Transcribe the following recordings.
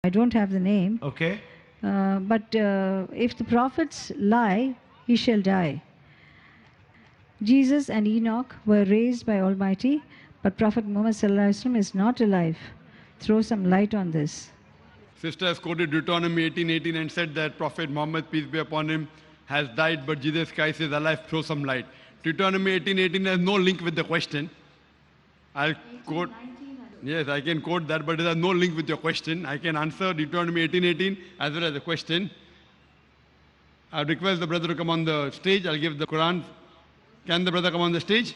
I don't have the name. Okay. But if the prophets lie, he shall die. Jesus and Enoch were raised by Almighty, but Prophet Muhammad Sallallahu Alaihi Wasallam is not alive. Throw some light on this. Sister has quoted Deuteronomy 18:18 and said that Prophet Muhammad, peace be upon him, has died, but Jesus Christ is alive. Throw some light. Deuteronomy 18:18 has no link with the question. I'll quote. Yes, I can quote that, but it has no link with your question. I can answer Deuteronomy 18:18 as well as the question. I request the brother to come on the stage. I'll give the Quran. Can the brother come on the stage?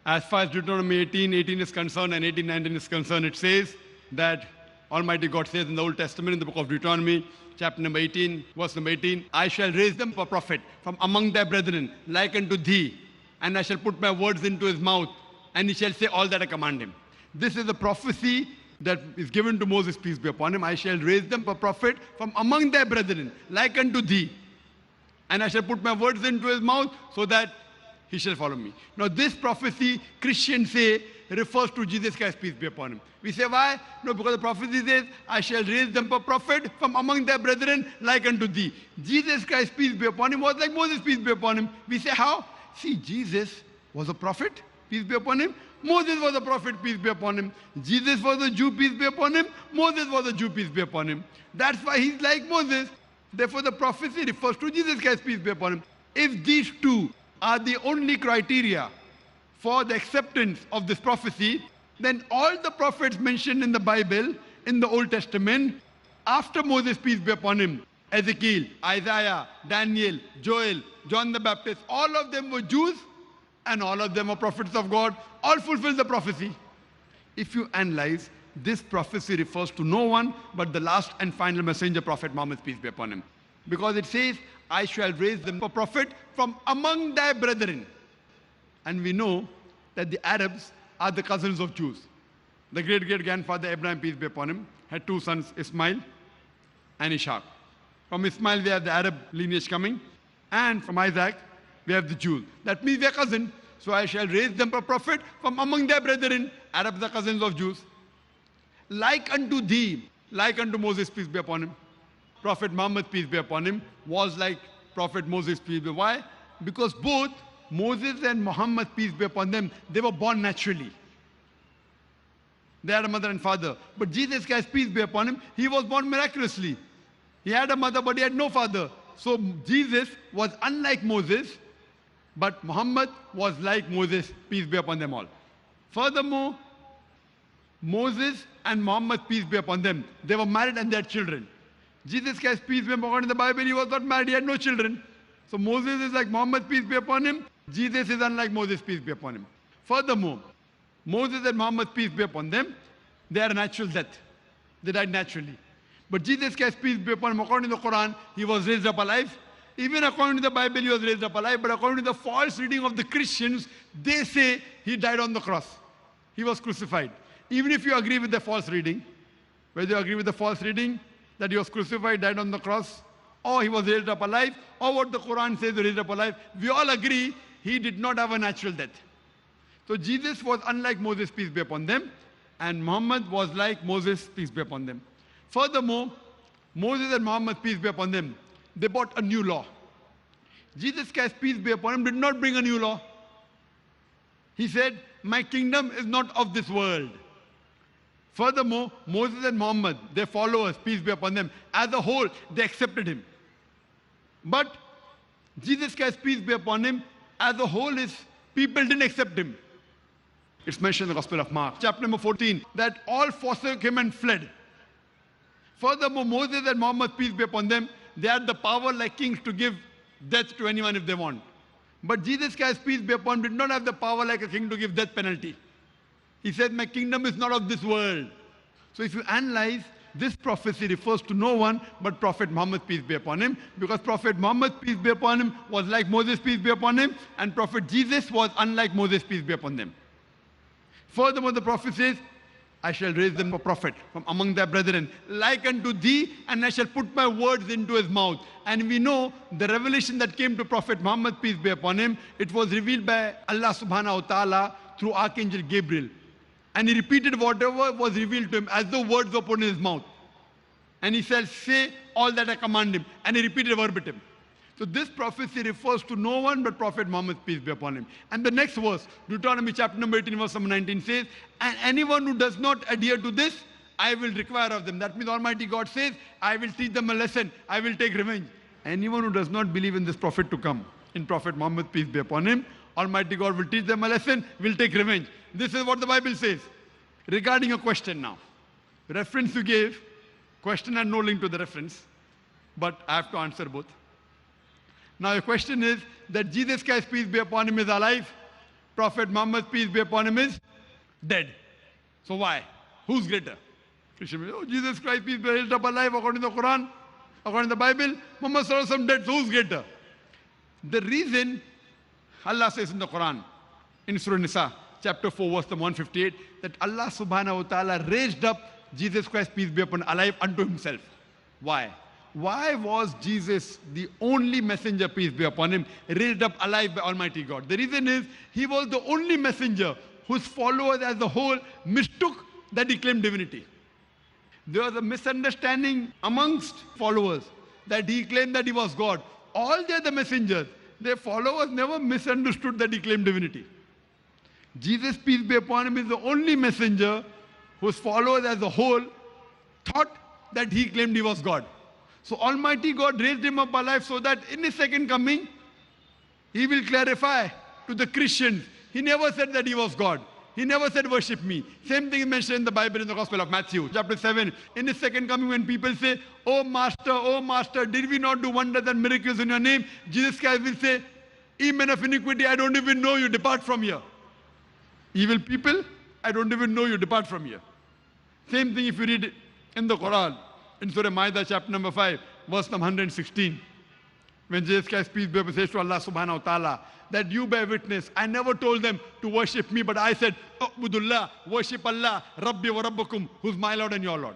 As far as Deuteronomy 18:18 is concerned and 18:19 is concerned, it says that Almighty God says in the Old Testament, in the book of Deuteronomy, chapter number 18, verse number 18, I shall raise them a prophet from among their brethren, like unto thee, and I shall put my words into his mouth, and he shall say all that I command him. This is a prophecy that is given to Moses, peace be upon him. I shall raise them a prophet from among their brethren, like unto thee, and I shall put my words into his mouth, so that he shall follow me. Now this prophecy, Christians say, refers to Jesus Christ, peace be upon him. We say, why? No, because the prophecy says, I shall raise them a prophet from among their brethren, like unto thee. Jesus Christ, peace be upon him, was like Moses, peace be upon him. We say, how? See, Jesus was a prophet, peace be upon him. Moses was a prophet, peace be upon him. Jesus was a Jew, peace be upon him. Moses was a Jew, peace be upon him. That's why he's like Moses. Therefore, the prophecy refers to Jesus Christ, peace be upon him. If these two are the only criteria for the acceptance of this prophecy, then all the prophets mentioned in the Bible, in the Old Testament, after Moses, peace be upon him, Ezekiel, Isaiah, Daniel, Joel, John the Baptist, all of them were Jews and all of them were prophets of God, all fulfilled the prophecy. If you analyze, this prophecy refers to no one but the last and final messenger, Prophet Muhammad, peace be upon him. Because it says, I shall raise them a prophet from among thy brethren. And we know that the Arabs are the cousins of Jews. The great-great-grandfather Abraham, peace be upon him, had two sons, Ismail and Ishaq. From Ismail, we have the Arab lineage coming. And from Isaac, we have the Jews. That means they are cousins. So I shall raise them a prophet from among their brethren. Arabs are cousins of Jews. Like unto thee, like unto Moses, peace be upon him. Prophet Muhammad, peace be upon him, was like Prophet Moses, peace be upon him. Why? Because both Moses and Muhammad, peace be upon them, they were born naturally. They had a mother and father. But Jesus Christ, peace be upon him, he was born miraculously. He had a mother, but he had no father. So Jesus was unlike Moses, but Muhammad was like Moses, peace be upon them all. Furthermore, Moses and Muhammad, peace be upon them, they were married and they had children. Jesus Christ, peace be upon him, in the Bible, he was not married, he had no children. So Moses is like Muhammad, peace be upon him. Jesus is unlike Moses, peace be upon him. Furthermore, Moses and Muhammad, peace be upon them, they had a natural death. They died naturally. But Jesus Christ, peace be upon him, according to the Quran, he was raised up alive. Even according to the Bible, he was raised up alive. But according to the false reading of the Christians, they say he died on the cross. He was crucified. Even if you agree with the false reading, whether you agree with the false reading, that he was crucified, died on the cross, or he was raised up alive, or what the Quran says, raised up alive, we all agree he did not have a natural death. So Jesus was unlike Moses, peace be upon them, and Muhammad was like Moses, peace be upon them. Furthermore, Moses and Muhammad, peace be upon them, they brought a new law. Jesus Christ, peace be upon him, did not bring a new law. He said, my kingdom is not of this world. Furthermore, Moses and Muhammad, their followers, peace be upon them, as a whole, they accepted him. But Jesus Christ, peace be upon him, as a whole, his people didn't accept him. It's mentioned in the Gospel of Mark, chapter number 14, that all forsook him and fled. Furthermore, Moses and Muhammad, peace be upon them, they had the power like kings to give death to anyone if they want. But Jesus Christ, peace be upon him, did not have the power like a king to give death penalty. He said, my kingdom is not of this world. So if you analyze, this prophecy refers to no one but Prophet Muhammad, peace be upon him, because Prophet Muhammad, peace be upon him, was like Moses, peace be upon him, and Prophet Jesus was unlike Moses, peace be upon them. Furthermore, the prophet says, I shall raise them a prophet from among their brethren, like unto thee, and I shall put my words into his mouth. And we know the revelation that came to Prophet Muhammad, peace be upon him, it was revealed by Allah subhanahu wa ta'ala through Archangel Gabriel. And he repeated whatever was revealed to him as though words were put in his mouth. And he said, say all that I command him. And he repeated verbatim. So this prophecy refers to no one but Prophet Muhammad, peace be upon him. And the next verse, Deuteronomy chapter number 18, verse number 19 says, and anyone who does not adhere to this, I will require of them. That means Almighty God says, I will teach them a lesson. I will take revenge. Anyone who does not believe in this prophet to come, in Prophet Muhammad, peace be upon him, Almighty God will teach them a lesson, will take revenge. This is what the Bible says. Regarding a question now. Reference you gave, question and no link to the reference, but I have to answer both. Now your question is that Jesus Christ, peace be upon him, is alive. Prophet Muhammad, peace be upon him, is dead. So why? Who's greater? Christian will say, oh, Jesus Christ, peace be raised up alive according to the Quran, according to the Bible. Muhammad sallallahu alaihi wasallam dead, so who's greater? The reason Allah says in the Quran, in Surah Nisa, chapter 4, verse 158, that Allah subhanahu wa ta'ala raised up Jesus Christ, peace be upon him, alive unto himself. Why? Why was Jesus, the only messenger, peace be upon him, raised up alive by Almighty God? The reason is, he was the only messenger whose followers as a whole mistook that he claimed divinity. There was a misunderstanding amongst followers that he claimed that he was God. All the other messengers, their followers never misunderstood that he claimed divinity. Jesus, peace be upon him, is the only messenger whose followers as a whole thought that he claimed he was God. So Almighty God raised him up alive so that in his second coming, he will clarify to the Christians. He never said that he was God. He never said, worship me. Same thing is mentioned in the Bible in the Gospel of Matthew, chapter 7. In his second coming, when people say, oh Master, did we not do wonders and miracles in your name? Jesus Christ will say, ye men of iniquity, I don't even know you, depart from here. Evil people, I don't even know you, depart from here. Same thing if you read in the Quran, in Surah Ma'idah, chapter number 5, verse number 116. When Jesus Christ, peace be upon him, says to Allah subhanahu wa ta'ala, that you bear witness. I never told them to worship me, but I said, U'budullah, worship Allah, Rabbi wa Rabbakum, who's my Lord and your Lord.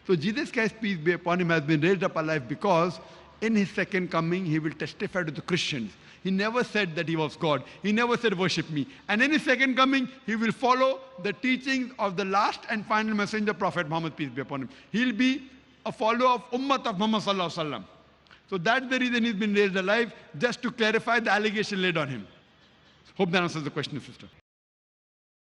So Jesus Christ, peace be upon him, has been raised up alive because in his second coming, he will testify to the Christians. He never said that he was God. He never said, worship me. And in his second coming, he will follow the teachings of the last and final messenger, Prophet Muhammad, peace be upon him. He'll be a follower of Ummah of Muhammad sallallahu alaihi wasallam. So that's the reason he's been raised alive, just to clarify the allegation laid on him. Hope that answers the question, sister.